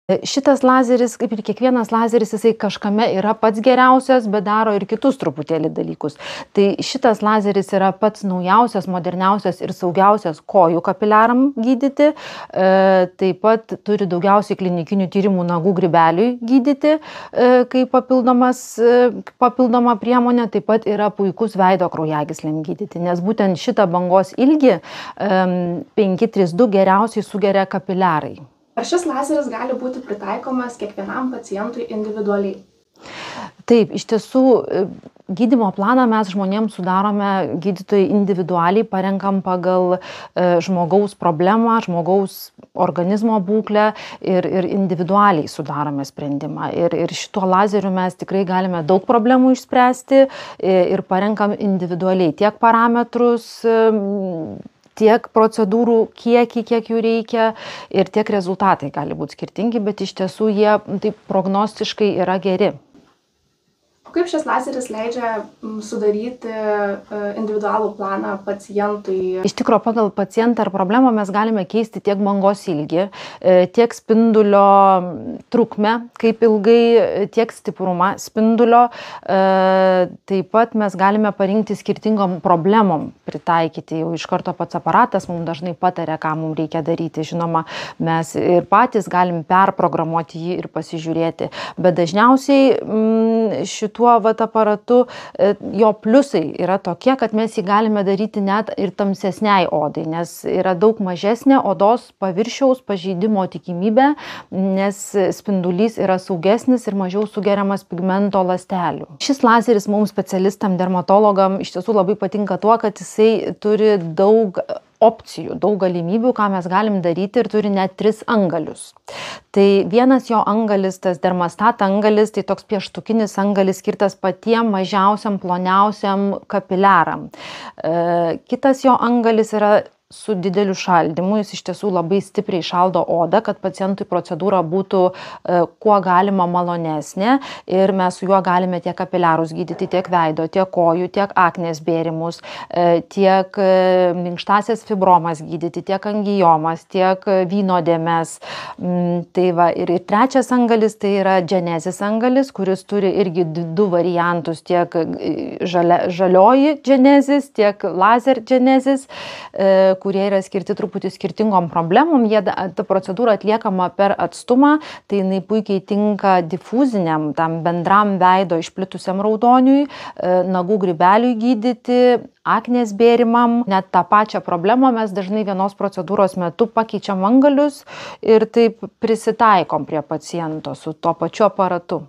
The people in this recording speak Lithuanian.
Šitas lazeris, kaip ir kiekvienas lazeris, jisai kažkame yra pats geriausias, bet daro ir kitus truputėlį dalykus. Tai šitas lazeris yra pats naujausias, moderniausias ir saugiausias kojų kapiliaram gydyti. Taip pat turi daugiausiai klinikinių tyrimų nagų grybeliui gydyti, kaip papildoma priemonė. Taip pat yra puikus veido kraujagyslėm gydyti, nes būtent šitą bangos ilgį 532 geriausiai sugeria kapiliarai. Ar šis lazeris gali būti pritaikomas kiekvienam pacientui individualiai? Taip, iš tiesų, gydymo planą mes žmonėms sudarome, gydytojai individualiai parenkam pagal žmogaus problemą, žmogaus organizmo būklę ir individualiai sudarome sprendimą. Ir šituo lazeriu mes tikrai galime daug problemų išspręsti ir parenkam individualiai tiek parametrus, tiek procedūrų kiekį, kiek jų reikia, ir tiek rezultatai gali būti skirtingi, bet iš tiesų jie taip prognostiškai yra geri. Kaip šis lazeris leidžia sudaryti individualų planą pacientui? Iš tikrųjų, pagal pacientą ar problemą mes galime keisti tiek bangos ilgį, tiek spindulio trukmę, kaip ilgai, tiek stiprumą spindulio. Taip pat mes galime parinkti skirtingom problemom pritaikyti. Jau iš karto pats aparatas mums dažnai pataria, ką mums reikia daryti. Žinoma, mes ir patys galim perprogramuoti jį ir pasižiūrėti. Bet dažniausiai šituo aparatu jo pliusai yra tokie, kad mes jį galime daryti net ir tamsesniai odai, nes yra daug mažesnė odos paviršiaus pažeidimo tikimybė, nes spindulys yra saugesnis ir mažiau sugeriamas pigmento ląstelių. Šis lazeris mums specialistam, dermatologam iš tiesų labai patinka tuo, kad jisai turi daug opcijų, daug galimybių, ką mes galim daryti, ir turi net 3 angalius. Tai vienas jo angalis, tas dermastat angalis, tai toks pieštukinis angalis skirtas patiem mažiausiam, ploniausiam kapiliaram. Kitas jo angalis yra su dideliu šaldymu, jis iš tiesų labai stipriai šaldo odą, kad pacientui procedūra būtų kuo galima malonesnė, ir mes su juo galime tiek kapiliarus gydyti, tiek veido, tiek kojų, tiek aknės bėrimus, tiek minkštasias fibromas gydyti, tiek angiomas, tiek vyno dėmes. Tai va, ir trečias angalis tai yra genezis angalis, kuris turi irgi 2 variantus, tiek žalioji genezis, tiek laser genezis, kurie yra skirti truputį skirtingom problemom. Ta procedūra atliekama per atstumą, tai jinai puikiai tinka difuziniam, tam bendram veido išplitusiam raudoniui, nagų grybeliui gydyti, aknės bėrimam. Net tą pačią problemą mes dažnai vienos procedūros metu pakeičiam angalius ir taip prisitaikom prie paciento su tuo pačiu aparatu.